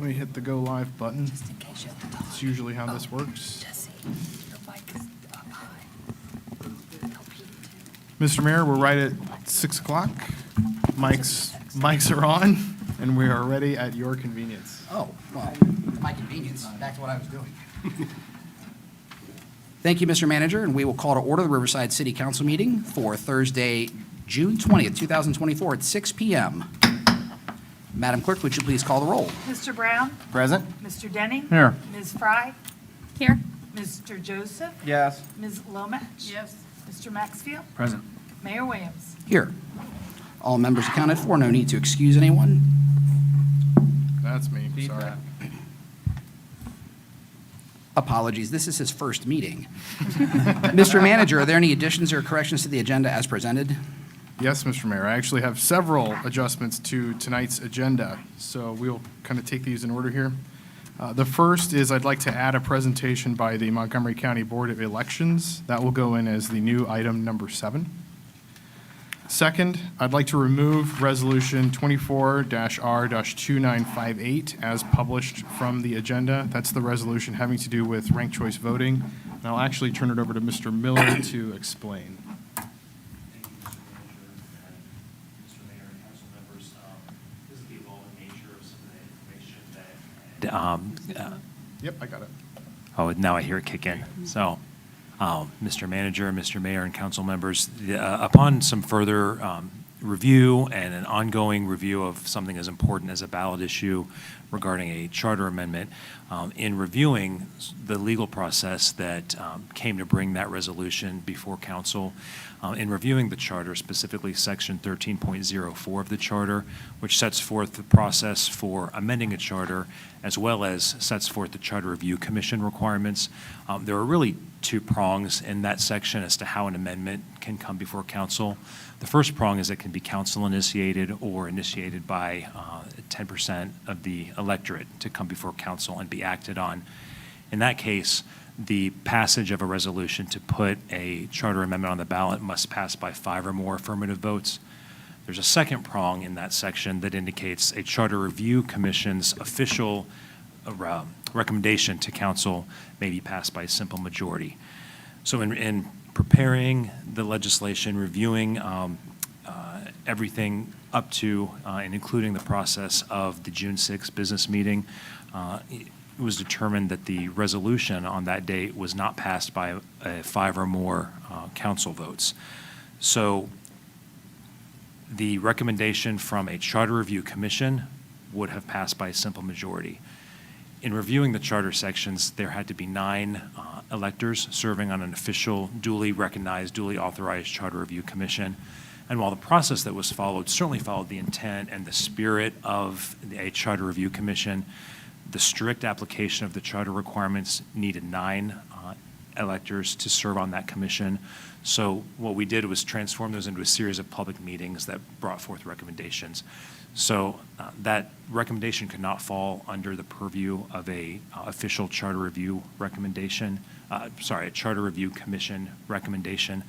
Let me hit the go live button. Just in case you have to talk. It's usually how this works. Jesse, your mic is up high. Tell Pete to. Mr. Mayor, we're right at 6 o'clock. Mics are on, and we are ready at your convenience. Oh, well, to my convenience, back to what I was doing. Thank you, Mr. Manager, and we will call to order the Riverside City Council meeting for Thursday, June 20th, 2024 at 6 p.m. Madam Clerk, would you please call the roll? Mr. Brown? Present? Mr. Denning? Here. Ms. Fry? Here. Mr. Joseph? Yes. Ms. Lomax? Yes. Mr. Maxfield? Present. Mayor Williams? Here. All members accounted for, no need to excuse anyone. That's me, sorry. Apologies, this is his first meeting. Mr. Manager, are there any additions or corrections to the agenda as presented? Yes, Mr. Mayor, I actually have several adjustments to tonight's agenda, so we'll kind of take these in order here. The first is I'd like to add a presentation by the Montgomery County Board of Elections. That will go in as the new item number 7. Second, I'd like to remove Resolution 24-R-2958 as published from the agenda. That's the resolution having to do with ranked choice voting. And I'll actually turn it over to Mr. Miller to explain. Thank you, Mr. Mayor and council members. This is the evolving nature of some of the information that. Yep, I got it. Oh, now I hear it kick in. So, Mr. Manager, Mr. Mayor, and council members, upon some further review and an ongoing review of something as important as a ballot issue regarding a charter amendment, in reviewing the legal process that came to bring that resolution before council, in reviewing the charter, specifically section 13.04 of the charter, which sets forth the process for amending a charter, as well as sets forth the Charter Review Commission requirements. There are really two prongs in that section as to how an amendment can come before council. The first prong is it can be council initiated or initiated by 10% of the electorate to come before council and be acted on. In that case, the passage of a resolution to put a charter amendment on the ballot must pass by 5 or more affirmative votes. There's a second prong in that section that indicates a Charter Review Commission's official recommendation to council may be passed by a simple majority. So in preparing the legislation, reviewing everything up to and including the process of the June 6th business meeting, it was determined that the resolution on that date was not passed by 5 or more council votes. So the recommendation from a Charter Review Commission would have passed by a simple majority. In reviewing the charter sections, there had to be 9 electors serving on an official, duly recognized, duly authorized Charter Review Commission. And while the process that was followed certainly followed the intent and the spirit of a Charter Review Commission, the strict application of the charter requirements needed 9 electors to serve on that commission. So what we did was transform those into a series of public meetings that brought forth recommendations. So that recommendation could not fall under the purview of a official charter review recommendation, a Charter Review Commission recommendation.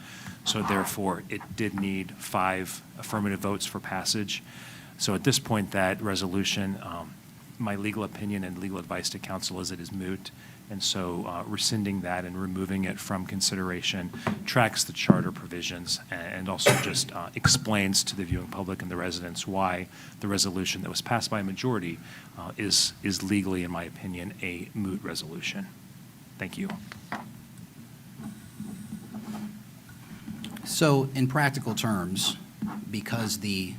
So therefore, it did need 5 affirmative votes for passage. So at this point, that resolution, my legal opinion and legal advice to council is it is moot. And so rescinding that and removing it from consideration tracks the charter provisions and also just explains to the viewing public and the residents why the resolution that was passed by a majority is legally, in my opinion, a moot resolution. Thank you. So in practical terms, because the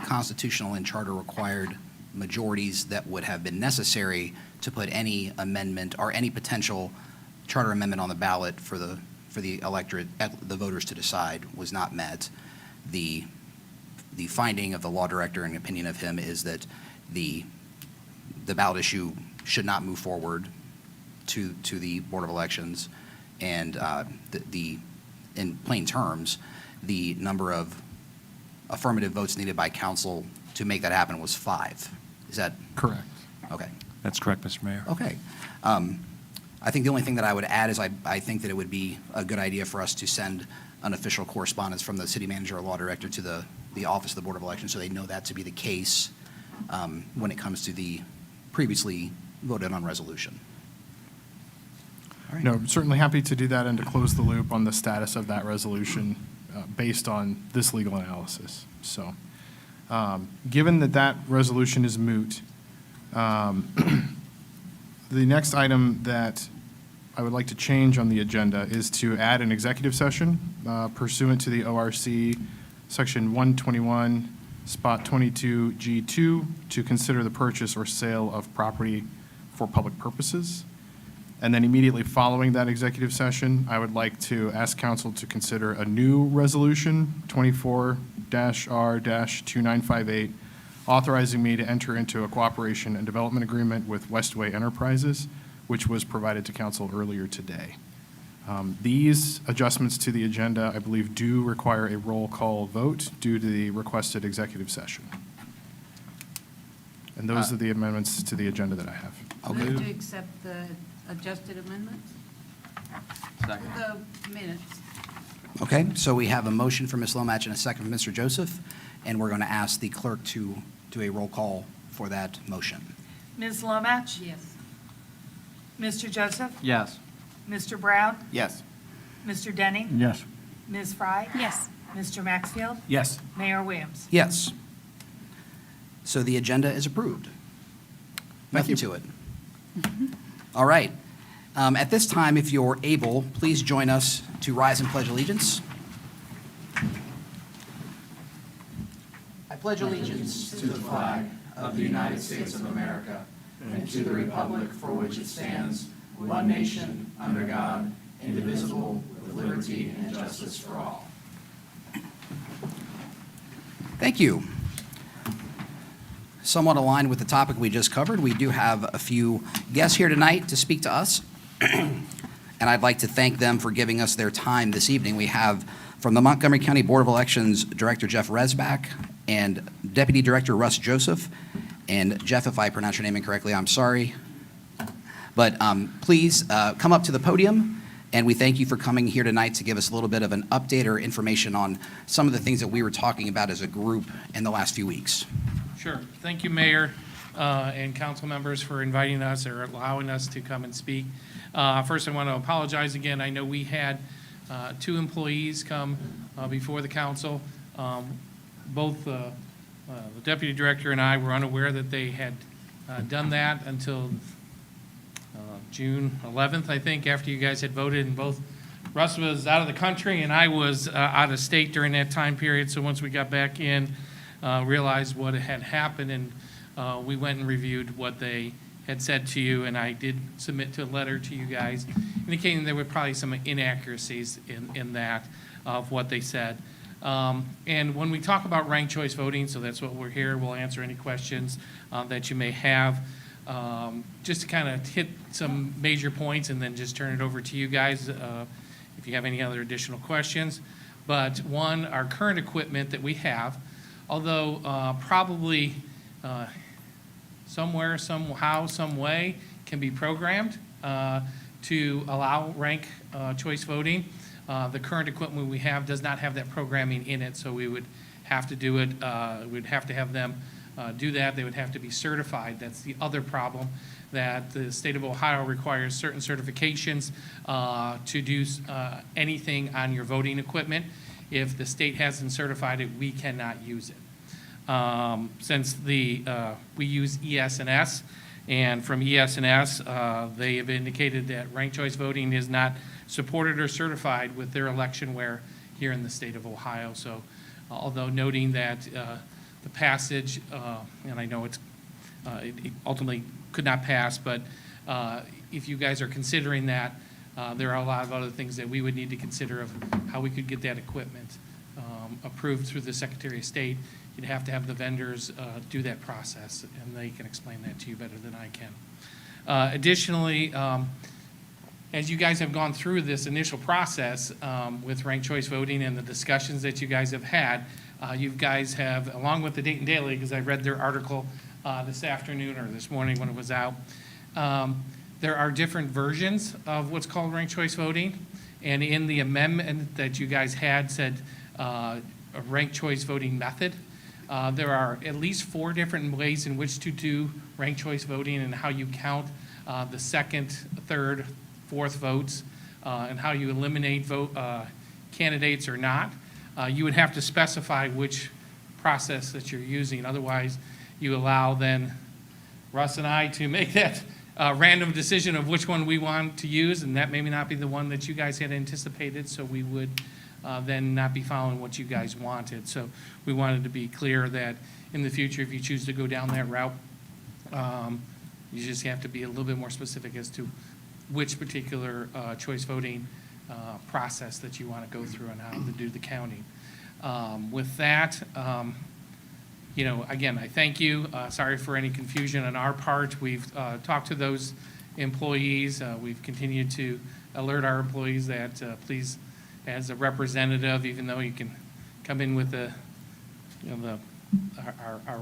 constitutional and charter required majorities that would have been necessary to put any amendment or any potential charter amendment on the ballot for the electorate, the voters to decide, was not met. The finding of the law director and opinion of him is that the ballot issue should not move forward to the Board of Elections, and in plain terms, the number of affirmative votes needed by council to make that happen was 5. Is that Correct. okay? That's correct, Mr. Mayor. Okay. I think the only thing that I would add is I think that it would be a good idea for us to send an official correspondence from the city manager or law director to the office of the Board of Elections so they know that to be the case when it comes to the previously voted on resolution. All right. No, certainly happy to do that and to close the loop on the status of that resolution based on this legal analysis. So, given that that resolution is moot, the next item that I would like to change on the agenda is to add an executive session pursuant to the ORC Section 121, Spot 22G2, to consider the purchase or sale of property for public purposes. And then immediately following that executive session, I would like to ask council to consider a new resolution, 24-R-2958, authorizing me to enter into a cooperation and development agreement with Westway Enterprises, which was provided to council earlier today. These adjustments to the agenda, I believe, do require a roll call vote due to the requested executive session. And those are the amendments to the agenda that I have. Move to accept the adjusted amendments? Second. The minutes. Okay, so we have a motion from Ms. Lomach and a second from Mr. Joseph, and we're going to ask the clerk to do a roll call for that motion. Ms. Lomach? Yes. Mr. Joseph? Yes. Mr. Brown? Yes. Mr. Denning? Yes. Ms. Fry? Yes. Mr. Maxfield? Yes. Mayor Williams? Yes. So the agenda is approved. Thank Nothing to it. All right. At this time, if you're able, please join us to rise and pledge allegiance. I pledge allegiance to the flag of the United States of America and to the republic for which it stands, one nation, under God, indivisible, with liberty and justice for all. Thank you. Somewhat aligned with the topic we just covered, we do have a few guests here tonight to speak to us. And I'd like to thank them for giving us their time this evening. We have from the Montgomery County Board of Elections, Director Jeff Resback and Deputy Director Russ Joseph. And Jeff, if I pronounce your name incorrectly, I'm sorry. But please come up to the podium, and we thank you for coming here tonight to give us a little bit of an update or information on some of the things that we were talking about as a group in the last few weeks. Sure. Thank you, Mayor, and council members for inviting us or allowing us to come and speak. First, I want to apologize again. I know we had 2 employees come before the council. Both the deputy director and I were unaware that they had done that until June 11th, I think, after you guys had voted, and both Russ was out of the country and I was out of state during that time period. So once we got back in, realized what had happened, and we went and reviewed what they had said to you, and I did submit to a letter to you guys indicating there were probably some inaccuracies in that of what they said. And when we talk about ranked choice voting, so that's what we're here, we'll answer any questions that you may have. Just to kind of hit some major points and then just turn it over to you guys if you have any other additional questions. But one, our current equipment that we have, although probably somewhere, somehow, some way can be programmed to allow rank choice voting. The current equipment we have does not have that programming in it, so we would have to do it, we'd have to have them do that. They would have to be certified. That's the other problem, that the state of Ohio requires certain certifications to do anything on your voting equipment. If the state hasn't certified it, we cannot use it. Since we use ES&S, and from ES&S, they have indicated that ranked choice voting is not supported or certified with their electionware here in the state of Ohio. So although noting that the passage, and I know it ultimately could not pass, but if you guys are considering that, there are a lot of other things that we would need to consider of how we could get that equipment approved through the Secretary of State. You'd have to have the vendors do that process, and they can explain that to you better than I can. Additionally, as you guys have gone through this initial process with ranked choice voting and the discussions that you guys have had, you guys have, along with the Dayton Daily, because I read their article this afternoon or this morning when it was out, there are different versions of what's called ranked choice voting. And in the amendment that you guys had said a ranked choice voting method. There are at least 4 different ways in which to do ranked choice voting and how you count the second, third, fourth votes, and how you eliminate candidates or not. You would have to specify which process that you're using. Otherwise, you allow then Russ and I to make that random decision of which one we want to use, and that may not be the one that you guys had anticipated, so we would then not be following what you guys wanted. So we wanted to be clear that in the future, if you choose to go down that route, you just have to be a little bit more specific as to which particular choice voting process that you want to go through and how to do the counting. With that, you know, again, I thank you. Sorry for any confusion on our part. We've talked to those employees. We've continued to alert our employees that please, as a representative, even though you can come in with the, you know, our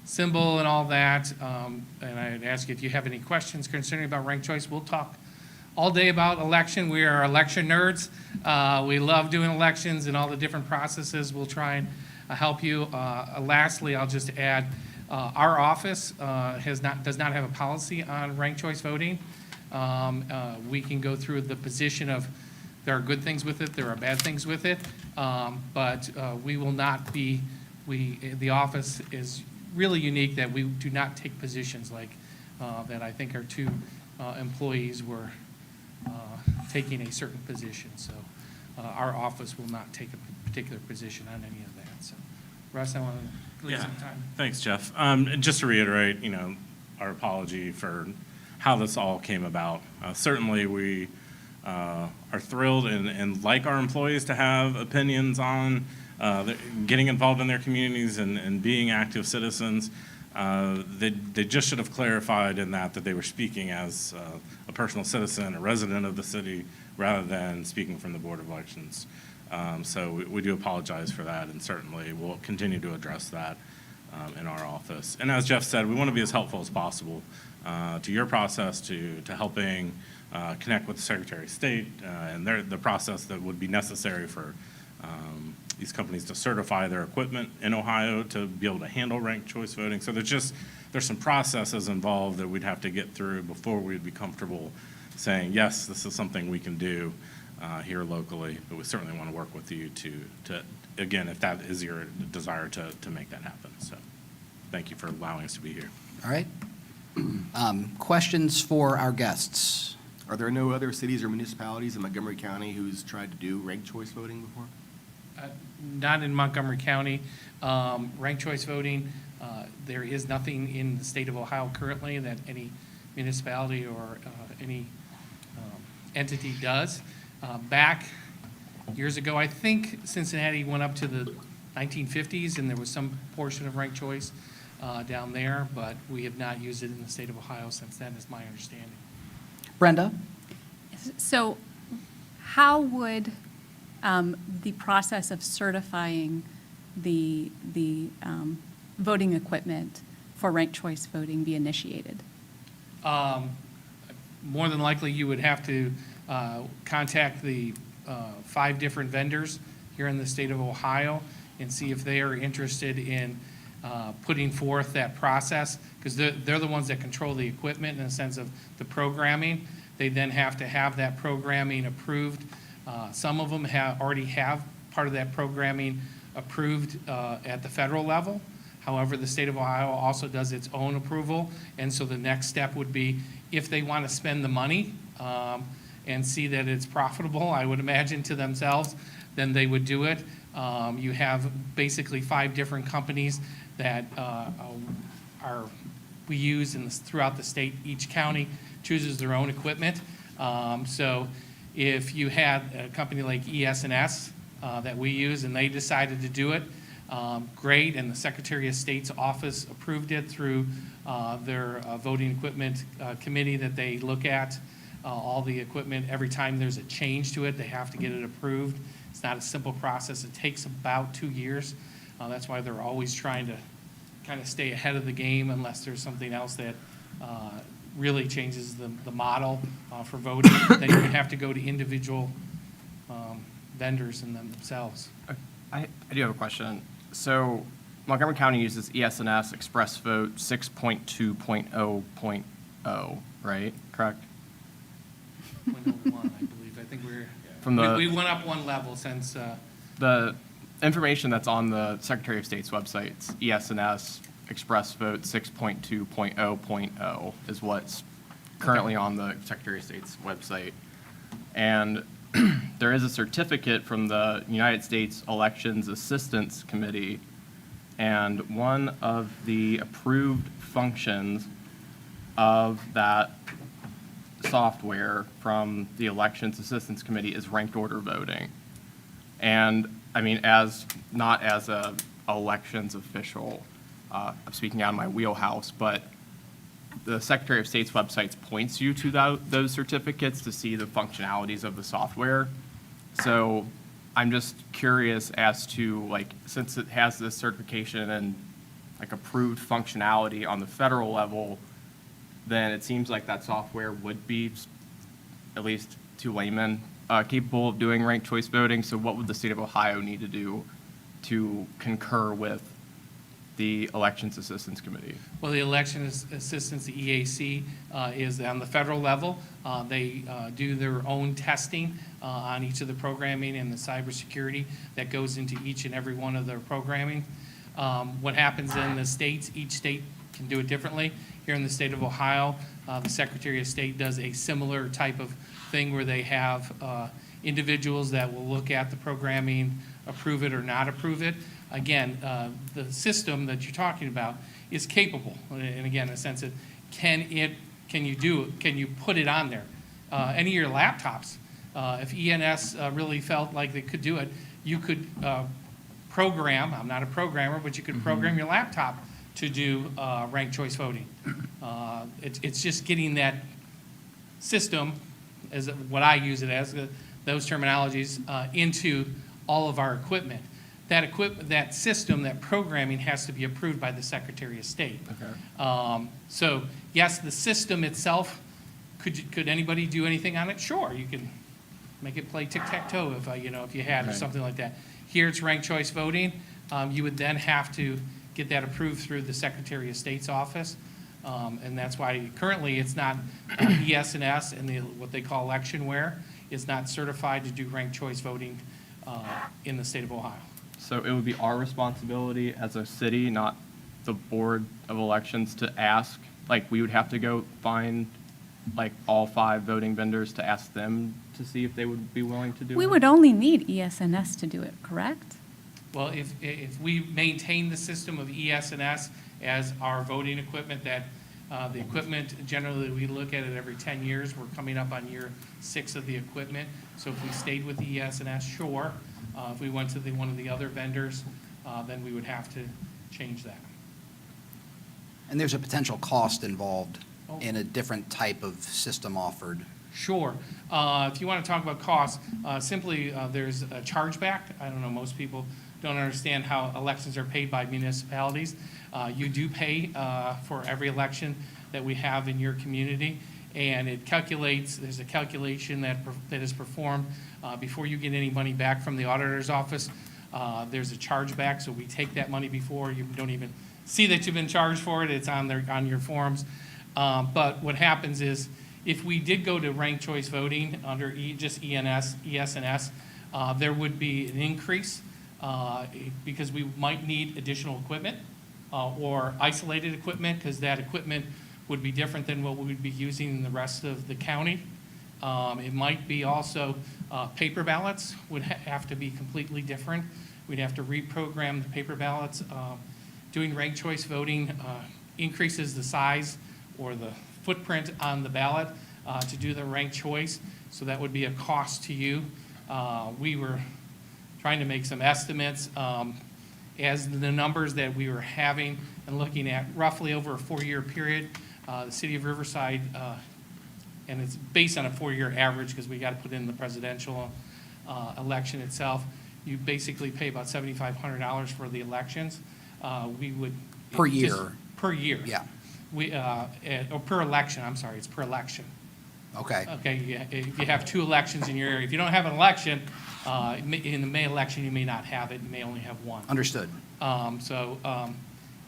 symbol and all that, and I'd ask you if you have any questions concerning about ranked choice. We'll talk all day about election. We are election nerds. We love doing elections and all the different processes. We'll try and help you. Lastly, I'll just add, our office does not have a policy on ranked choice voting. We can go through the position of there are good things with it, there are bad things with it, but we will not be, the office is really unique that we do not take positions like that. I think our 2 employees were taking a certain position. So our office will not take a particular position on any of that. So Russ, I want to leave some time. Thanks, Jeff. And just to reiterate, you know, our apology for how this all came about. Certainly, we are thrilled and like our employees to have opinions on getting involved in their communities and being active citizens. They just should have clarified in that they were speaking as a personal citizen, a resident of the city, rather than speaking from the Board of Elections. So we do apologize for that, and certainly we'll continue to address that in our office. And as Jeff said, we want to be as helpful as possible to your process, to helping connect with the Secretary of State and the process that would be necessary for these companies to certify their equipment in Ohio to be able to handle ranked choice voting. So there's some processes involved that we'd have to get through before we'd be comfortable saying, yes, this is something we can do here locally, but we certainly want to work with you to again, if that is your desire to make that happen. So thank you for allowing us to be here. All right. Questions for our guests? Are there no other cities or municipalities in Montgomery County who's tried to do ranked choice voting before? Not in Montgomery County. Ranked choice voting, there is nothing in the state of Ohio currently that any municipality or any entity does. Back years ago, I think Cincinnati went up to the 1950s, and there was some portion of ranked choice down there, but we have not used it in the state of Ohio since then, is my understanding. Brenda? So how would the process of certifying the voting equipment for ranked choice voting be initiated? More than likely, you would have to contact the 5 different vendors here in the state of Ohio and see if they are interested in putting forth that process, because they're the ones that control the equipment in the sense of the programming. They then have to have that programming approved. Some of them already have part of that programming approved at the federal level. However, the state of Ohio also does its own approval, and so the next step would be if they want to spend the money and see that it's profitable, I would imagine, to themselves, then they would do it. You have basically 5 different companies that we use throughout the state. Each county chooses their own equipment. So if you had a company like ES&S that we use and they decided to do it, great, and the Secretary of State's office approved it through their voting equipment committee that they look at all the equipment. Every time there's a change to it, they have to get it approved. It's not a simple process. It takes about 2 years. That's why they're always trying to kind of stay ahead of the game unless there's something else that really changes the model for voting. Then you have to go to individual vendors and them themselves. I do have a question. So Montgomery County uses ES&S Express Vote 6.2.0.0, right? Correct? 0.01, I believe. I think From the- we went up one level since, The information that's on the Secretary of State's website, ES&S Express Vote 6.2.0.0 is what's currently on the Secretary of State's website. And there is a certificate from the United States Elections Assistance Committee, and one of the approved functions of that software from the Elections Assistance Committee is ranked order voting. And, I mean, not as a elections official, I'm speaking out of my wheelhouse, but the Secretary of State's website points you to those certificates to see the functionalities of the software. So I'm just curious as to, like, since it has this certification and, like, approved functionality on the federal level, then it seems like that software would be, at least to laymen, capable of doing ranked choice voting. So what would the state of Ohio need to do to concur with the Elections Assistance Committee? well, the Election Assistance, the EAC, is on the federal level. They do their own testing on each of the programming and the cybersecurity that goes into each and every one of their programming. What happens in the states, each state can do it differently. Here in the state of Ohio, the Secretary of State does a similar type of thing where they have individuals that will look at the programming, approve it or not approve it. Again, the system that you're talking about is capable, and again, in a sense of, can you put it on there? Any of your laptops, if ENS really felt like they could do it, you could program, I'm not a programmer, but you could program your laptop to do ranked choice voting. It's just getting that system, as what I use it as, those terminologies, into all of our equipment. That system, that programming has to be approved by the Secretary of State. Okay. So yes, the system itself, could anybody do anything on it? Sure, you can make it play tic-tac-toe if you had or Right. something like that. Here it's ranked choice voting. You would then have to get that approved through the Secretary of State's office. And that's why currently it's not ES&S and what they call electionware is not certified to do ranked choice voting in the state of Ohio. So it would be our responsibility as a city, not the Board of Elections, to ask, like, we would have to go find, like, all 5 voting vendors to ask them to see if they would be willing to do it? We would only need ES&S to do it, correct? Well, if we maintain the system of ES&S as our voting equipment, that the equipment, generally, we look at it every 10 years. We're coming up on year 6 of the equipment. So if we stayed with ES&S, sure. If we went to one of the other vendors, then we would have to change that. And there's a potential cost involved in a different type of system offered. Sure. If you want to talk about costs, simply there's a chargeback. I don't know, most people don't understand how elections are paid by municipalities. You do pay for every election that we have in your community, and it calculates, there's a calculation that is performed before you get any money back from the auditor's office. There's a chargeback, so we take that money before you don't even see that you've been charged for it. It's on your forms. But what happens is, if we did go to ranked choice voting under just ES&S, there would be an increase because we might need additional equipment or isolated equipment, because that equipment would be different than what we would be using in the rest of the county. It might be also paper ballots would have to be completely different. We'd have to reprogram the paper ballots. Doing ranked choice voting increases the size or the footprint on the ballot to do the ranked choice, so that would be a cost to you. We were trying to make some estimates as the numbers that we were having and looking at roughly over a 4-year period. The city of Riverside, and it's based on a 4-year average because we got to put in the presidential election itself. You basically pay about $7,500 for the elections. We would Per just- year. Per year. Yeah. Or per election, I'm sorry, it's per election. Okay. Okay, if you have 2 elections in your area, if you don't have an election, in the May election, you may not have it, you may only have 1. Understood.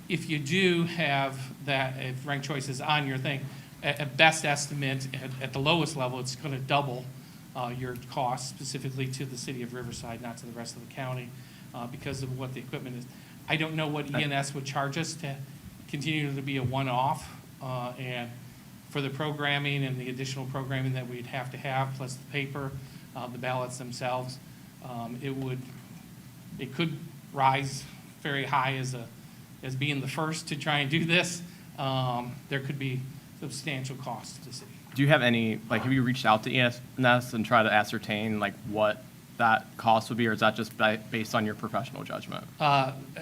If you do have that, if ranked choice is on your thing, at best estimate, at the lowest level, it's going to double your cost specifically to the city of Riverside, not to the rest of the county, because of what the equipment is. I don't know what ENS would charge us to continue to be a one-off, and for the programming and the additional programming that we'd have to have, plus the paper, the ballots themselves, it could rise very high as being the first to try and do this. There could be substantial costs to the city. Do you have any, like, have you reached out to ENS and tried to ascertain, like, what that cost would be, or is that just based on your professional judgment?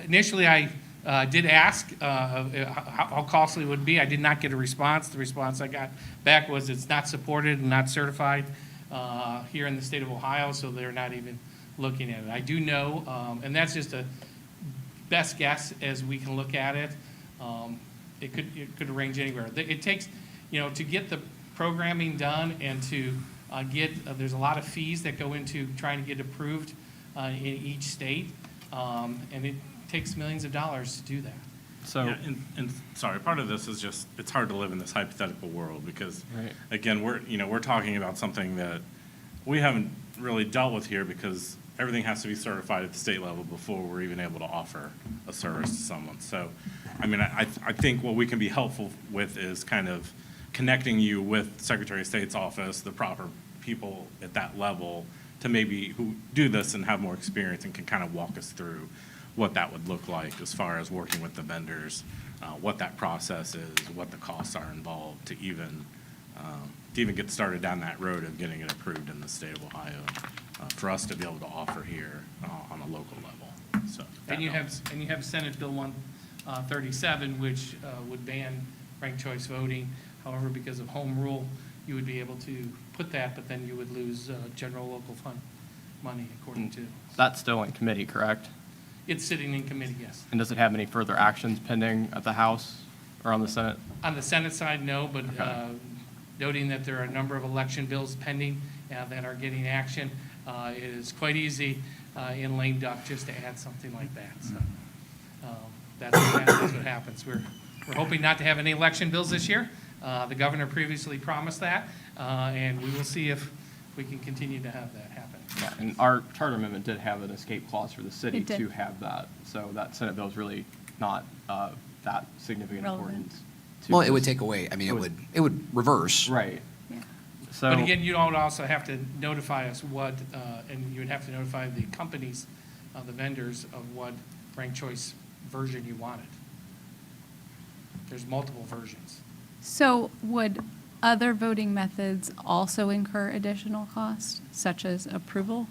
Initially, I did ask how costly it would be. I did not get a response. The response I got back was it's not supported and not certified here in the state of Ohio, so they're not even looking at it. I do know, and that's just a best guess as we can look at it. It could range anywhere. It takes, to get the programming done and to there's a lot of fees that go into trying to get approved in each state, and it takes millions of dollars to do that. So, Yeah, and sorry, part of this is just, it's hard to live in this hypothetical world because, Right. again, we're talking about something that we haven't really dealt with here because everything has to be certified at the state level before we're even able to offer a service to someone. So, I mean, I think what we can be helpful with is kind of connecting you with Secretary of State's office, the proper people at that level to maybe who do this and have more experience and can kind of walk us through what that would look like as far as working with the vendors, what that process is, what the costs are involved to even get started down that road of getting it approved in the state of Ohio, for us to be able to offer here on a local level. So that And you helps. have Senate Bill 137, which would ban ranked choice voting. However, because of home rule, you would be able to put that, but then you would lose general local fund money, according to, that's still in committee, correct? it's sitting in committee, yes. And does it have any further actions pending at the House or on the Senate? On the Senate side, no, but Okay. noting that there are a number of election bills pending that are getting action, it is quite easy in lame duck just to add something like that. So that's what happens. We're hoping not to have any election bills this year. The governor previously promised that, and we will see if we can continue to have that happen. Yeah, and our charter amendment did have an escape clause for the city It did. to have that. So that Senate bill is really not that significant Relevant. importance. to Well, it would this. take away, I mean, It it would reverse. Right. Yeah. So. But again, you would also have to notify us what, and you would have to notify the companies, the vendors, of what ranked choice version you wanted. There's multiple versions. So would other voting methods also incur additional costs, such as approval?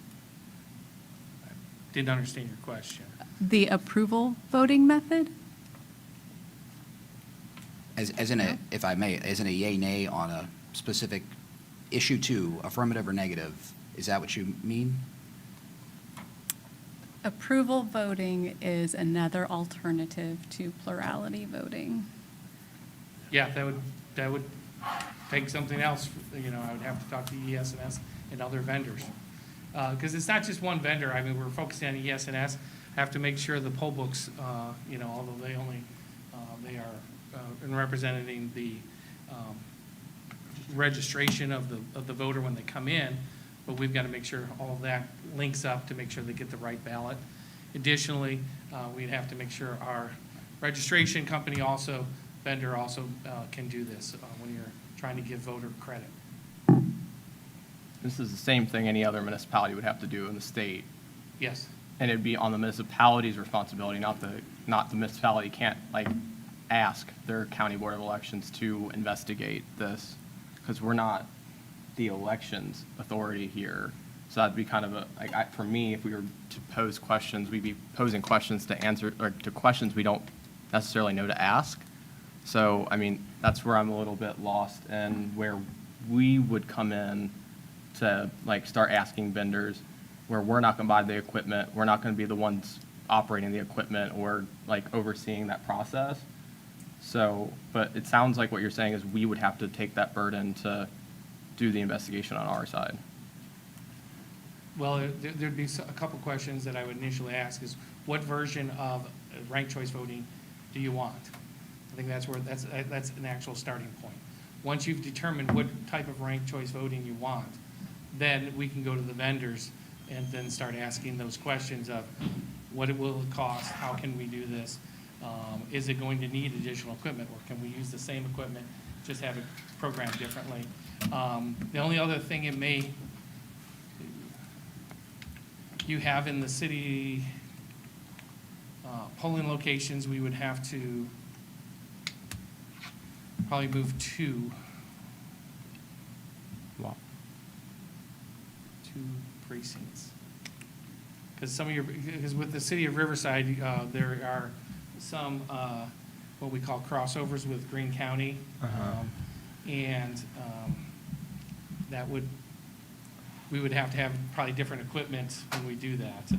Didn't understand your question. The approval voting method? As in a, if I may, as in a yay, nay on a specific issue 2, affirmative or negative, is that what you mean? Approval voting is another alternative to plurality voting. Yeah, that would take something else, I would have to talk to ES&S and other vendors. Because it's not just one vendor, I mean, we're focusing on ES&S, have to make sure the poll books, although they are representing the registration of the voter when they come in, but we've got to make sure all of that links up to make sure they get the right ballot. Additionally, we'd have to make sure our registration company vendor also can do this when you're trying to give voter credit. This is the same thing any other municipality would have to do in the state. Yes. And it'd be on the municipality's responsibility, not the municipality can't ask their county board of elections to investigate this, because we're not the elections authority here. So that'd be kind of for me, if we were to pose questions, we'd be posing questions to answer, or to questions we don't necessarily know to ask. So, I mean, that's where I'm a little bit lost, and where we would come in to start asking vendors, where we're not going to buy the equipment, we're not going to be the ones operating the equipment or overseeing that process. So, but it sounds like what you're saying is we would have to take that burden to do the investigation on our side. Well, there'd be a couple questions that I would initially ask is, what version of ranked choice voting do you want? I think that's an actual starting point. Once you've determined what type of ranked choice voting you want, then we can go to the vendors and then start asking those questions of what it will cost, how can we do this? Is it going to need additional equipment, or can we use the same equipment, just have it programmed differently? The only other thing it may, you have in the city polling locations, we would have to probably move two precincts. Because with the city of Riverside, there are some, what we call crossovers with Greene County. And we would have to have probably different equipment when we do that.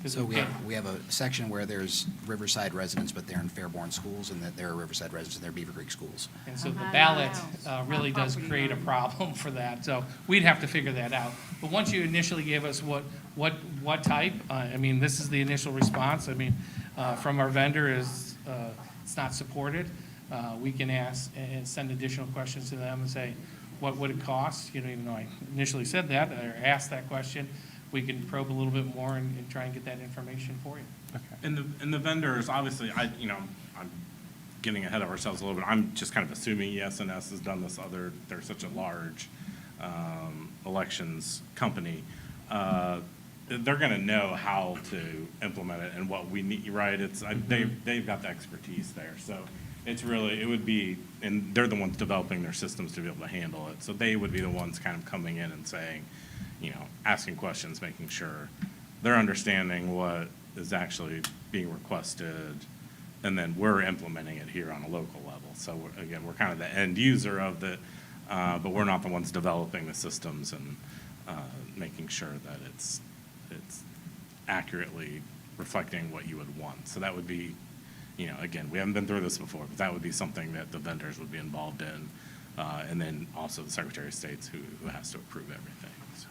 'Cause So we we can't- have a section where there's Riverside residents, but they're in Fairborn schools, and that there are Riverside residents in their Beaver Creek schools. And so the Behind ballot my house. really does Property create a line. problem for that, so we'd have to figure that out. But once you initially give us what type, I mean, this is the initial response, I mean, from our vendor is, it's not supported. We can ask and send additional questions to them and say, what would it cost? You know, even though I initially said that, or asked that question, we can probe a little bit more and try and get that information for you. And the vendors, obviously, I'm getting ahead of ourselves a little bit. I'm just kind of assuming ES&S has done this they're such a large elections company. They're going to know how to implement it and what we need, right? They've got the expertise there. So it would be, and they're the ones developing their systems to be able to handle it. So they would be the ones kind of coming in and saying, asking questions, making sure they're understanding what is actually being requested, and then we're implementing it here on a local level. So again, we're kind of the end user of it, but we're not the ones developing the systems and making sure that it's accurately reflecting what you would want. So that would be, again, we haven't been through this before, but that would be something that the vendors would be involved in, and then also the Secretary of State who has to approve everything. So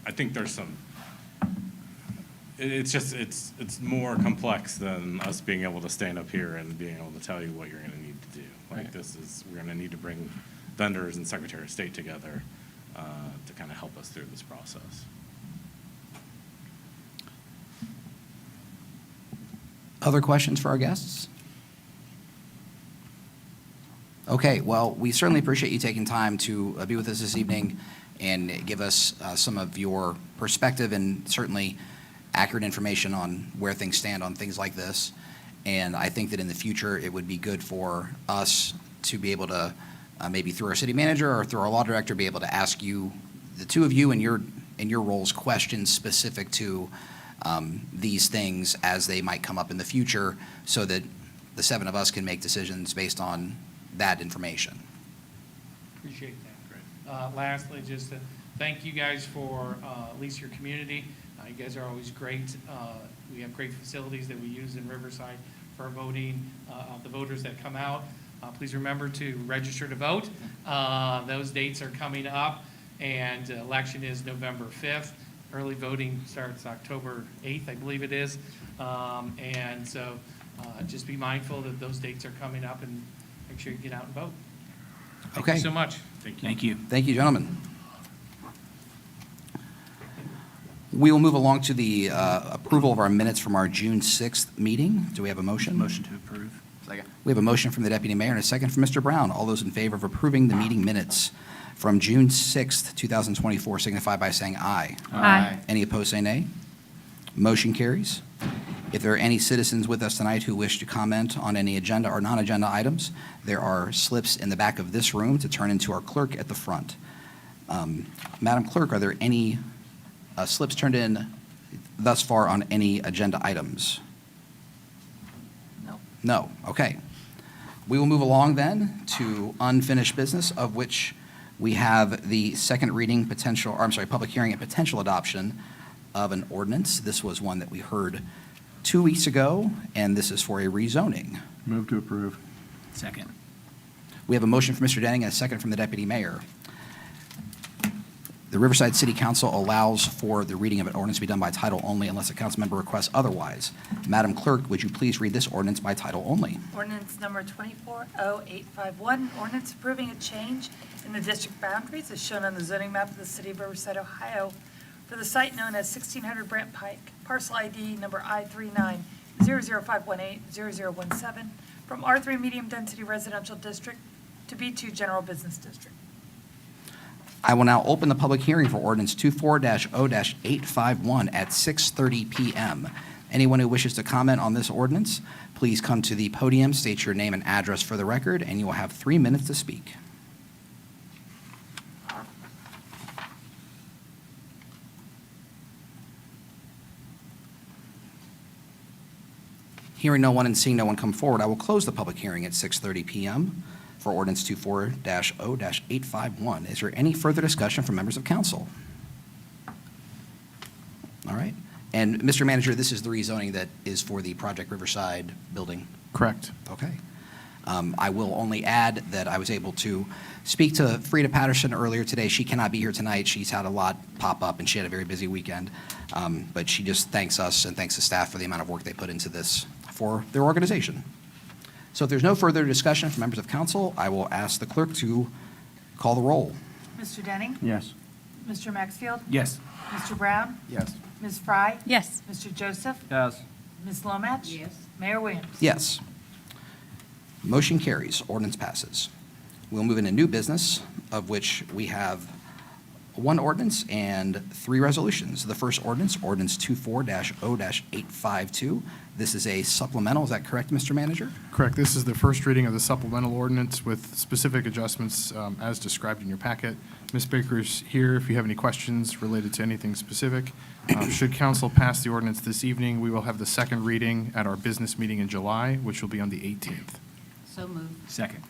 I think there's some, it's more complex than us being able to stand up here and being able to tell you what you're going to need to do. Like we're going to need to bring vendors and Secretary of State together to kind of help us through this process. Other questions for our guests? Okay, well, we certainly appreciate you taking time to be with us this evening and give us some of your perspective and certainly accurate information on where things stand on things like this. And I think that in the future, it would be good for us to be able to, maybe through our city manager or through our law director, be able to ask you, the two of you in your roles, questions specific to these things as they might come up in the future, so that the seven of us can make decisions based on that information. Appreciate that. Lastly, just to thank you guys for at least your community. You guys are always great. We have great facilities that we use in Riverside for voting, the voters that come out. Please remember to register to vote. Those dates are coming up, and election is November 5th. Early voting starts October 8th, I believe it is. And so just be mindful that those dates are coming up, and make sure you get out and vote. Thank Okay. you so much. Thank you. Thank you, gentlemen. We will move along to the approval of our minutes from our June 6th meeting. Do we have a motion? Motion to approve. Second. We have a motion from the deputy mayor and a second from Mr. Brown. All those in favor of approving the meeting minutes from June 6th, 2024 signify by saying aye. Aye. Any opposed, say nay. Motion carries. If there are any citizens with us tonight who wish to comment on any agenda or non-agenda items, there are slips in the back of this room to turn into our clerk at the front. Madam Clerk, are there any slips turned in thus far on any agenda items? No. No, okay. We will move along then to unfinished business, of which we have the second reading public hearing and potential adoption of an ordinance. This was one that we heard 2 weeks ago, and this is for a rezoning. Move to approve. Second. We have a motion from Mr. Denning and a second from the deputy mayor. The Riverside City Council allows for the reading of an ordinance to be done by title only unless a council member requests otherwise. Madam Clerk, would you please read this ordinance by title only? Ordinance number 240851, ordinance approving a change in the district boundaries as shown on the zoning map of the city of Riverside, Ohio, for the site known as 1600 Brant Pike, parcel ID number I390005180017, from R3 Medium Density Residential District to B2 General Business District. I will now open the public hearing for ordinance 24-0-851 at 6:30 PM. Anyone who wishes to comment on this ordinance, please come to the podium, state your name and address for the record, and you will have 3 minutes to speak. Hearing no one and seeing no one come forward, I will close the public hearing at 6:30 PM for ordinance 24-0-851. Is there any further discussion from members of council? All right. And Mr. Manager, this is the rezoning that is for the Project Riverside building? Correct. Okay. I will only add that I was able to speak to Frida Patterson earlier today. She cannot be here tonight. She's had a lot pop up, and she had a very busy weekend. But she just thanks us and thanks the staff for the amount of work they put into this for their organization. So if there's no further discussion from members of council, I will ask the clerk to call the roll. Mr. Denning? Yes. Mr. Maxfield? Yes. Mr. Brown? Yes. Ms. Fry? Yes. Mr. Joseph? Yes. Ms. Lomatch? Yes. Mayor Williams? Yes. Motion carries. Ordinance passes. We'll move into new business, of which we have one ordinance and 3 resolutions. The first ordinance, ordinance 24-0-852. This is a supplemental. Is that correct, Mr. Manager? Correct. This is the first reading of the supplemental ordinance with specific adjustments as described in your packet. Ms. Baker's here if you have any questions related to anything specific. Should council pass the ordinance this evening, we will have the second reading at our business meeting in July, which will be on the 18th. So moved. Second.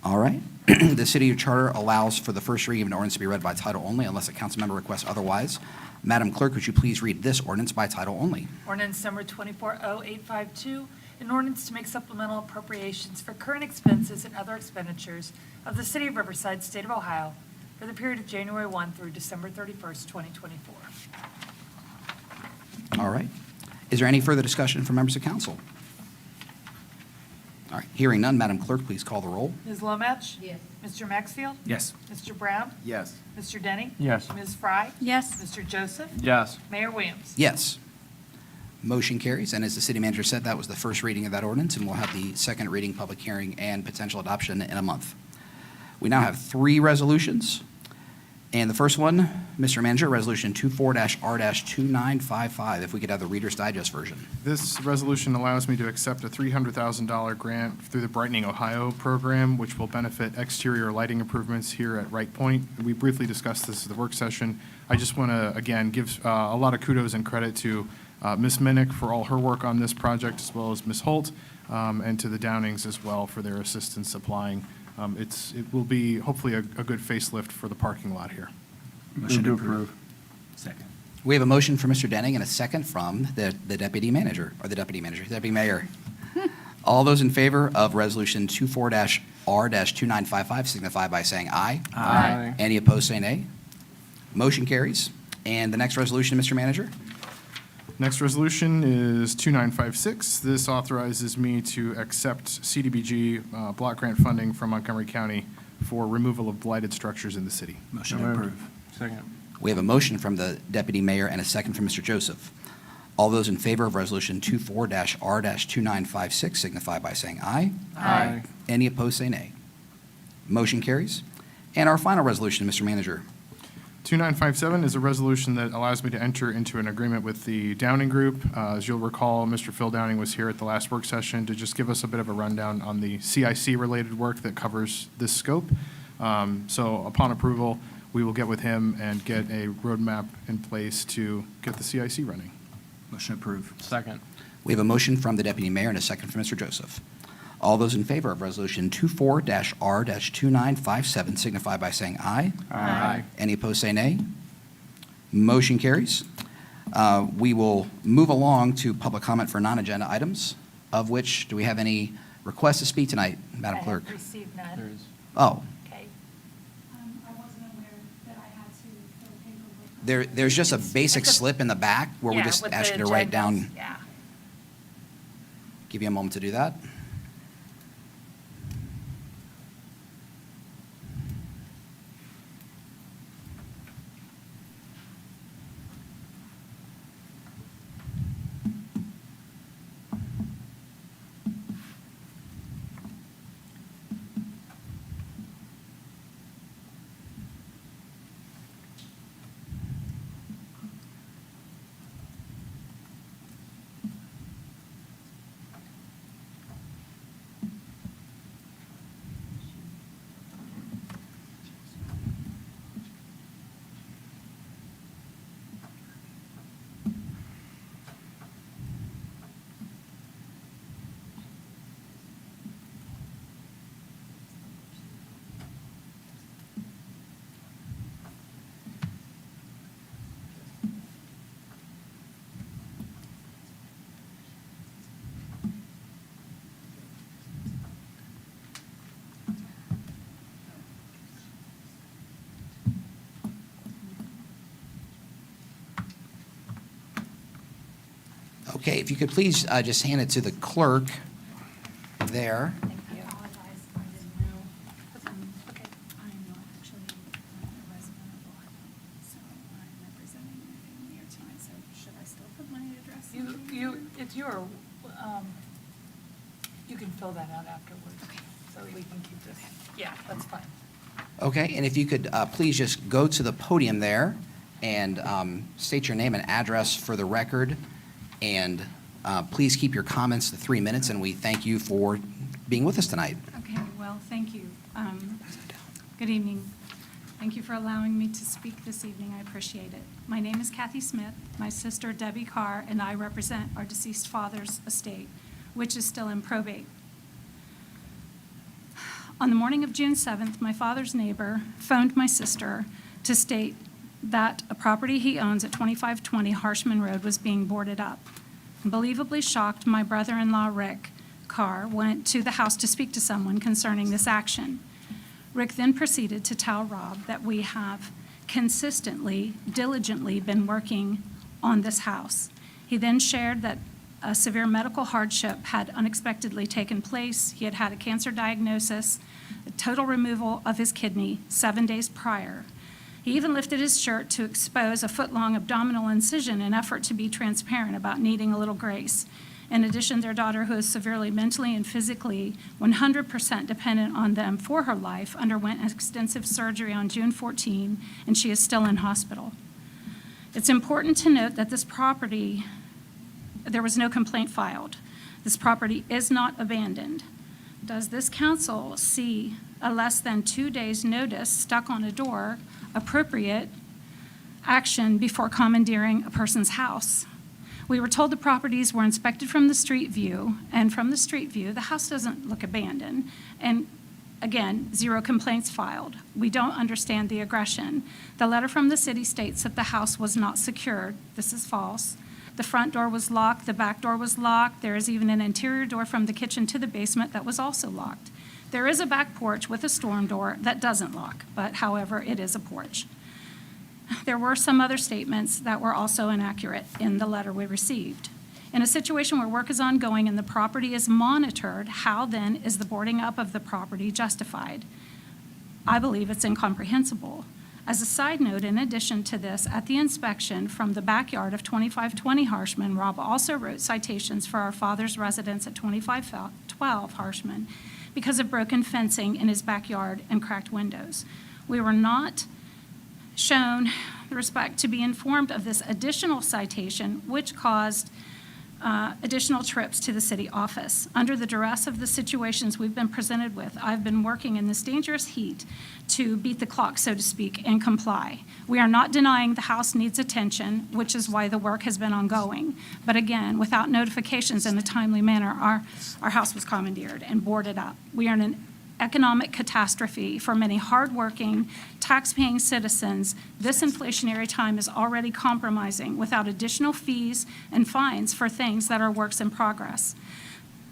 All right. The city charter allows for the first reading of an ordinance to be read by title only unless a council member requests otherwise. Madam Clerk, would you please read this ordinance by title only? Ordinance number 240852, an ordinance to make supplemental appropriations for current expenses and other expenditures of the City of Riverside, State of Ohio, for the period of January 1 through December 31st, 2024. All right. Is there any further discussion from members of council? All right. Hearing none, Madam Clerk, please call the roll. Ms. Lomatch? Yes. Mr. Maxfield? Yes. Mr. Brown? Yes. Mr. Denning? Yes. Ms. Fry? Yes. Mr. Joseph? Yes. Mayor Williams? Yes. Motion carries, and as the city manager said, that was the first reading of that ordinance, and we'll have the second reading, public hearing, and potential adoption in a month. We now have 3 resolutions, and the first one, Mr. Manager, Resolution 24-R-2955, if we could have the Reader's Digest version. This resolution allows me to accept a $300,000 grant through the Brightening Ohio program, which will benefit exterior lighting improvements here at Wright Point. We briefly discussed this at the work session. I just want to, again, give a lot of kudos and credit to Ms. Minnick for all her work on this project, as well as Ms. Holt, and to the Downings as well for their assistance applying. It will be hopefully a good facelift for the parking lot here. Motion to approve. Second. We have a motion from Mr. Denning and a second from the deputy manager, or the deputy manager, deputy mayor. All those in favor of Resolution 24-R-2955 signify by saying aye. Aye. Any opposed, say nay. Motion carries. And the next resolution, Mr. Manager? Next resolution is 2956. This authorizes me to accept CDBG block grant funding from Montgomery County for removal of blighted structures in the city. Motion to approve. Second. We have a motion from the deputy mayor and a second from Mr. Joseph. All those in favor of Resolution 24-R-2956 signify by saying aye. Aye. Any opposed, say nay. Motion carries. And our final resolution, Mr. Manager. 2957 is a resolution that allows me to enter into an agreement with the Downing Group. As you'll recall, Mr. Phil Downing was here at the last work session to just give us a bit of a rundown on the CIC-related work that covers this scope. So upon approval, we will get with him and get a roadmap in place to get the CIC running. Motion approved. Second. We have a motion from the deputy mayor and a second from Mr. Joseph. All those in favor of Resolution 24-R-2957 signify by saying aye. Aye. Any opposed, say nay. Motion carries. We will move along to public comment for non-agenda items, of which, do we have any requests to speak tonight, Madam Clerk? I have received There none. is. Oh, Okay. I wasn't aware that I had to There's just a basic Like the- slip in the back where we Yeah, just with ask the you to write agendas. down, Yeah. give you a moment to do that. Okay, if you could please just hand it to the clerk there. Thank you. I apologize, I didn't know. Okay. I'm not actually a resident of Ohio, so I'm representing my family here tonight, so should I still put my address? It's your, you can fill that out afterwards. Okay. So we can keep this, yeah, that's fine. Okay, and if you could please just go to the podium there and state your name and address for the record. And please keep your comments to 3 minutes, and we thank you for being with us tonight. Okay, well, thank you. Good evening. Thank you for allowing me to speak this evening. I appreciate it. My name is Kathy Smith. My sister Debbie Carr and I represent our deceased father's estate, which is still in probate. On the morning of June 7th, my father's neighbor phoned my sister to state that a property he owns at 2520 Harshman Road was being boarded up. Unbelievably shocked, my brother-in-law, Rick Carr, went to the house to speak to someone concerning this action. Rick then proceeded to tell Rob that we have consistently, diligently been working on this house. He then shared that a severe medical hardship had unexpectedly taken place. He had had a cancer diagnosis, a total removal of his kidney 7 days prior. He even lifted his shirt to expose a foot-long abdominal incision in an effort to be transparent about needing a little grace. In addition, their daughter, who is severely mentally and physically 100% dependent on them for her life, underwent extensive surgery on June 14, and she is still in hospital. It's important to note that this property, there was no complaint filed. This property is not abandoned. Does this council see a less than 2 days' notice stuck on a door appropriate action before commandeering a person's house? We were told the properties were inspected from the street view, and from the street view, the house doesn't look abandoned. And again, 0 complaints filed. We don't understand the aggression. The letter from the city states that the house was not secured. This is false. The front door was locked, the back door was locked. There is even an interior door from the kitchen to the basement that was also locked. There is a back porch with a storm door that doesn't lock, but however, it is a porch. There were some other statements that were also inaccurate in the letter we received. In a situation where work is ongoing and the property is monitored, how then is the boarding up of the property justified? I believe it's incomprehensible. As a side note, in addition to this, at the inspection from the backyard of 2520 Harshman, Rob also wrote citations for our father's residence at 2512 Harshman because of broken fencing in his backyard and cracked windows. We were not shown the respect to be informed of this additional citation, which caused additional trips to the city office. Under the duress of the situations we've been presented with, I've been working in this dangerous heat to beat the clock, so to speak, and comply. We are not denying the house needs attention, which is why the work has been ongoing. But again, without notifications in a timely manner, our house was commandeered and boarded up. We are in an economic catastrophe for many hardworking, tax-paying citizens. This inflationary time is already compromising without additional fees and fines for things that are works in progress.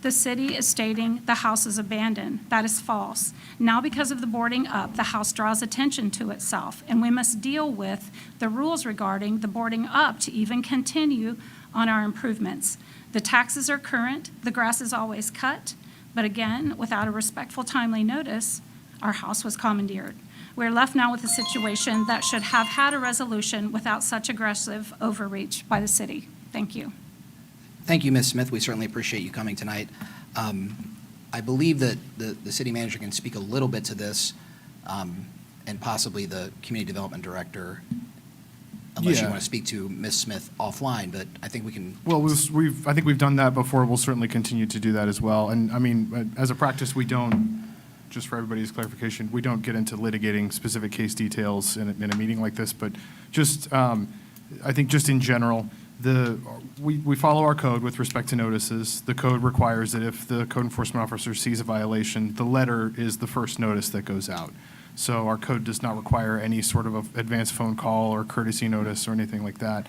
the city is stating the house is abandoned. That is false. Now, because of the boarding up, the house draws attention to itself, and we must deal with the rules regarding the boarding up to even continue on our improvements. The taxes are current, the grass is always cut, but again, without a respectful, timely notice, our house was commandeered. We're left now with a situation that should have had a resolution without such aggressive overreach by the city. Thank you. Thank you, Ms. Smith. We certainly appreciate you coming tonight. I believe that the city manager can speak a little bit to this, and possibly the community development director, unless you Yeah. want to speak to Ms. Smith offline, but I think we can. Well, I think we've done that before. We'll certainly continue to do that as well. And I mean, as a practice, we don't, just for everybody's clarification, we don't get into litigating specific case details in a meeting like this, but just, I think just in general, we follow our code with respect to notices. The code requires that if the code enforcement officer sees a violation, the letter is the first notice that goes out. So our code does not require any sort of advanced phone call or courtesy notice or anything like that.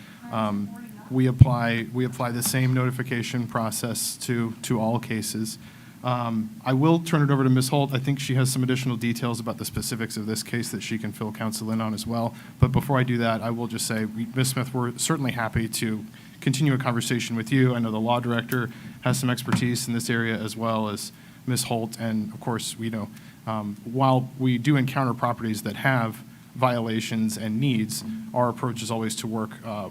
We apply the same notification process to all cases. I will turn it over to Ms. Holt. I think she has some additional details about the specifics of this case that she can fill counsel in on as well. But before I do that, I will just say, Ms. Smith, we're certainly happy to continue a conversation with you. I know the law director has some expertise in this area, as well as Ms. Holt. And of course, we know, while we do encounter properties that have violations and needs, our approach is always to work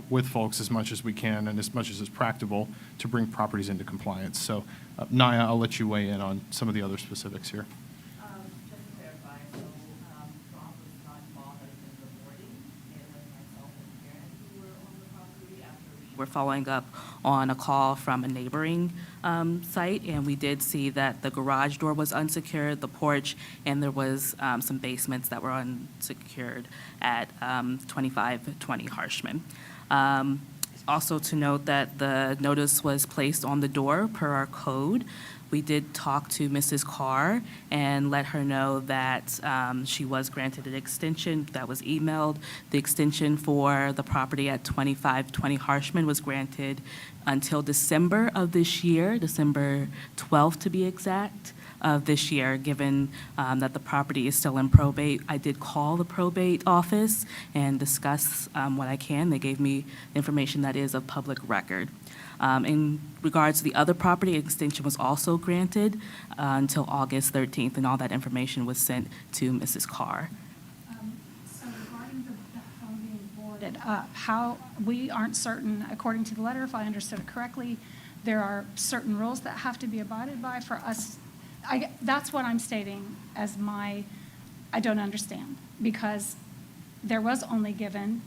with folks as much as we can and as much as is practicable to bring properties into compliance. So, Naya, I'll let you weigh in on some of the other specifics here. Just to clarify, so Rob was not involved in the boarding. It was myself and Karen who were on the property after we were following up on a call from a neighboring site, and we did see that the garage door was unsecured, the porch, and there was some basements that were unsecured at 2520 Harshman. Also to note that the notice was placed on the door per our code. We did talk to Mrs. Carr and let her know that she was granted an extension that was emailed. The extension for the property at 2520 Harshman was granted until December of this year, December 12th to be exact, of this year, given that the property is still in probate. I did call the probate office and discuss what I can. They gave me information that is of public record. In regards to the other property, extension was also granted until August 13th, and all that information was sent to Mrs. Carr. So regarding the home being boarded up, we aren't certain, according to the letter, if I understood it correctly, there are certain rules that have to be abided by for us. That's what I'm stating as I don't understand, because there was only given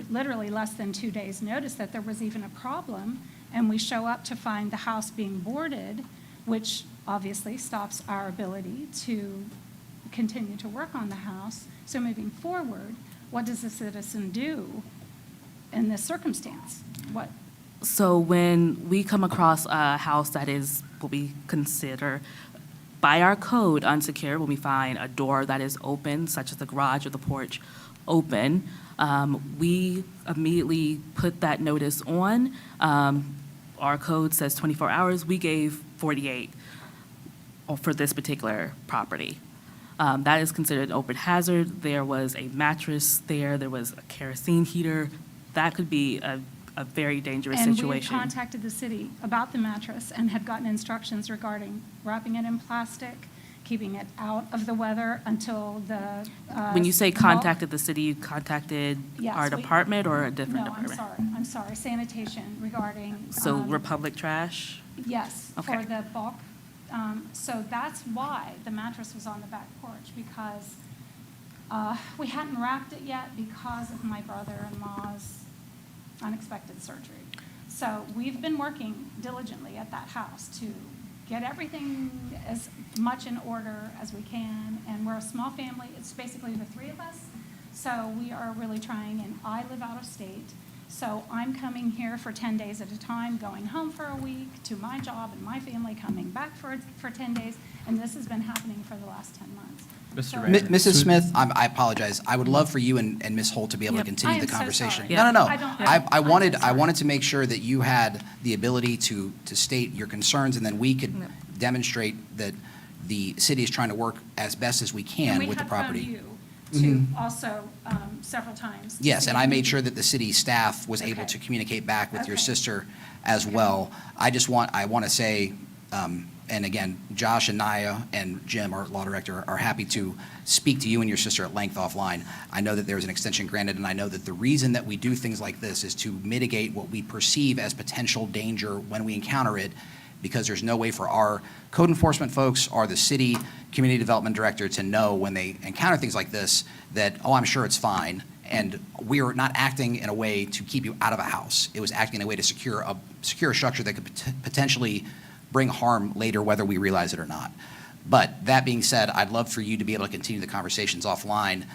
literally less than 2 days' notice that there was even a problem, and we show up to find the house being boarded, which obviously stops our ability to continue to work on the house. So moving forward, what does the citizen do in this circumstance? So when we come across a house that is what we consider by our code unsecured, when we find a door that is open, such as the garage or the porch open, we immediately put that notice on. Our code says 24 hours. We gave 48 for this particular property. That is considered an open hazard. There was a mattress there. There was a kerosene heater. That could be a very dangerous situation. And we had contacted the city about the mattress and had gotten instructions regarding wrapping it in plastic, keeping it out of the weather until the. When you say contacted the city, you contacted Yes, our department or a different department? No, I'm sorry, sanitation regarding. So Republic Trash? Yes, Okay. for the bulk. So that's why the mattress was on the back porch, because we hadn't wrapped it yet because of my brother-in-law's unexpected surgery. So we've been working diligently at that house to get everything as much in order as we can, and we're a small family. It's basically the three of us, so we are really trying, and I live out of state, so I'm coming here for 10 days at a time, going home for a week to my job, and my family coming back for 10 days, and this has been happening for the last 10 months. Mr. So- Mayor. Mrs. Smith, I apologize. I would love for you and Ms. Holt to be able to Yep. continue I the am so conversation. sorry. No, no, no. I don't- I I'm so wanted sorry. to make sure that you had the ability to state your concerns, and then we could demonstrate that the city is trying to work as best as we can with the property. And we had phoned you, too, also, several times. to Yes, see and if I we made could- sure that the city staff was able Okay. to communicate back with your Okay. sister as well. I want to say, and again, Josh and Naya and Jim, our law director, are happy to speak to you and your sister at length offline. I know that there's an extension granted, and I know that the reason that we do things like this is to mitigate what we perceive as potential danger when we encounter it, because there's no way for our code enforcement folks or the city community development director to know when they encounter things like this that, oh, I'm sure it's fine. And we are not acting in a way to keep you out of a house. It was acting in a way to secure a structure that could potentially bring harm later, whether we realize it or not. But that being said, I'd love for you to be able to continue the conversations offline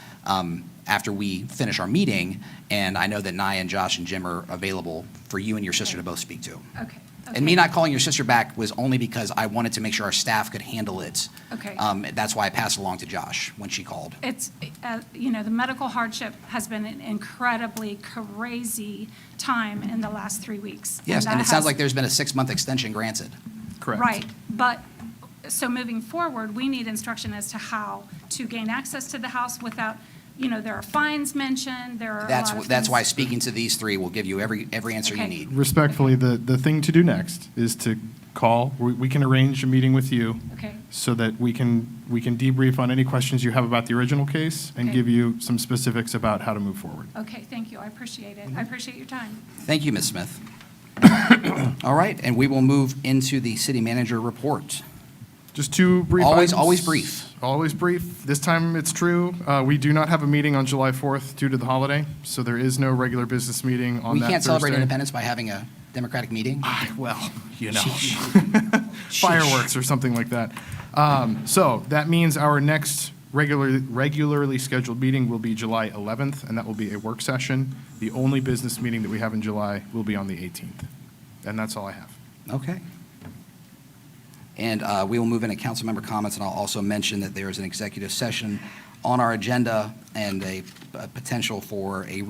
after we finish our meeting. And I know that Naya and Josh and Jim are available for you and your sister to both speak to. Okay. And me not calling your sister back was only because I wanted to make sure our staff could handle it. Okay. That's why I passed it along to Josh when she called. It's, the medical hardship has been an incredibly crazy time in the last 3 weeks. Yes, and that it sounds has- like there's been a 6-month extension granted. Correct. Right, but, so moving forward, we need instruction as to how to gain access to the house without, there are fines mentioned, there are a lot of That's why things- speaking to these three will give you every answer you Okay. need. Respectfully, the thing to do next is to call, we can arrange a meeting with you Okay, so that we can debrief on any questions you have about the original case and Okay. give you some specifics about how to move forward. okay, thank you, I appreciate it. I appreciate your time. Thank you, Ms. Smith. All right, and we will move into the city manager report. Just two brief Always- items. always brief. Always brief. This time it's true. We do not have a meeting on July 4th due to the holiday, so there is no regular business meeting on We that can't celebrate Thursday. independence by having a democratic meeting? Well, Sheesh. fireworks or something like that. So that means our next regularly scheduled meeting will be July 11th, and that will be a work session. The only business meeting that we have in July will be on the 18th. And that's all I have. Okay. And we will move into council member comments, and I'll also mention that there is an executive session on our agenda and a potential for a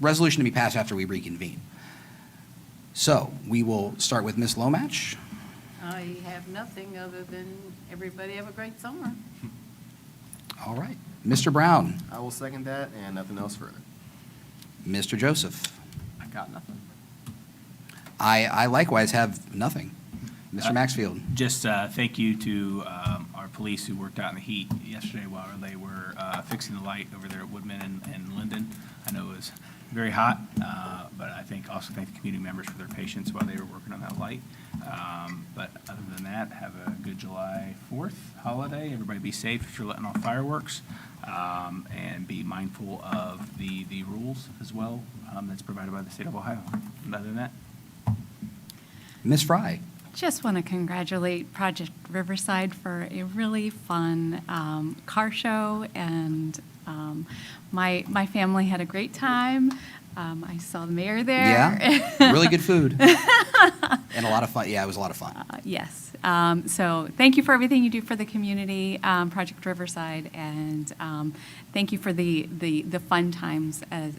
resolution to be passed after we reconvene. So we will start with Ms. Lomach. I have nothing other than everybody have a great summer. All right. Mr. Brown, I will second that and nothing else further. Mr. Joseph. I got nothing. I likewise have nothing. Mr. Maxfield. Just thank you to our police who worked out in the heat yesterday while they were fixing the light over there at Woodman and Linden. I know it was very hot, but I also thank the community members for their patience while they were working on that light. But other than that, have a good July 4th holiday. Everybody be safe if you're letting off fireworks, and be mindful of the rules as well that's provided by the state of Ohio. Other than that, Ms. Fry. Just want to congratulate Project Riverside for a really fun car show, and my family had a great time. I saw the mayor there. Yeah, really good food. And a lot of fun. Yeah, it was a lot of fun. Yes. So thank you for everything you do for the community, Project Riverside, and thank you for the fun times as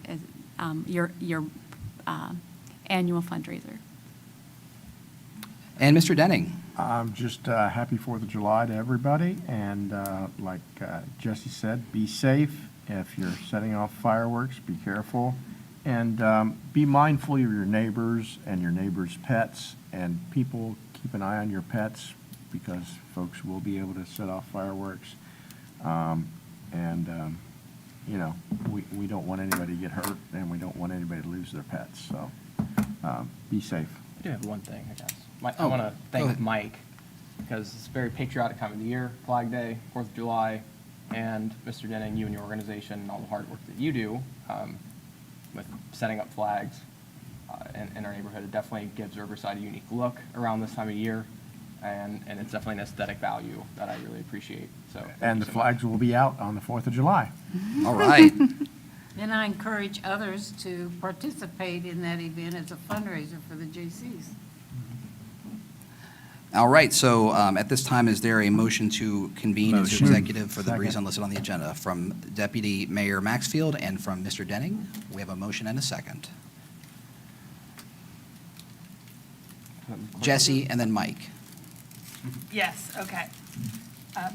your annual fundraiser. And Mr. Denning. Just happy 4th of July to everybody, and like Jesse said, be safe. If you're setting off fireworks, be careful, and be mindful of your neighbors and your neighbors' pets, and people keep an eye on your pets because folks will be able to set off fireworks. We don't want anybody to get hurt, and we don't want anybody to lose their pets, so be safe. I do have one thing, I guess. I Oh, want to go thank ahead. Mike, because it's a very patriotic time of the year, Flag Day, 4th of July, and Mr. Denning, you and your organization, and all the hard work that you do with setting up flags in our neighborhood. It definitely gives Riverside a unique look around this time of year, and it's definitely an aesthetic value that I really appreciate. So thank And you the so much. flags will be out on the 4th of July. All right. And I encourage others to participate in that event as a fundraiser for the JCs. All right, so at this time, is there a motion to convene into Motion. executive for the Second. reason listed on the agenda from Deputy Mayor Maxfield and from Mr. Denning? We have a motion and a second. Jesse and then Mike. Yes, okay.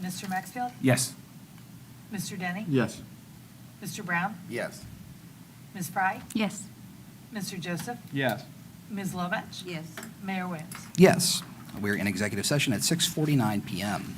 Mr. Maxfield? Yes. Mr. Denny? Yes. Mr. Brown? Yes. Ms. Fry? Yes. Mr. Joseph? Yes. Ms. Lovett? Yes. Mayor Williams? Yes, we're in executive session at 6:49 PM.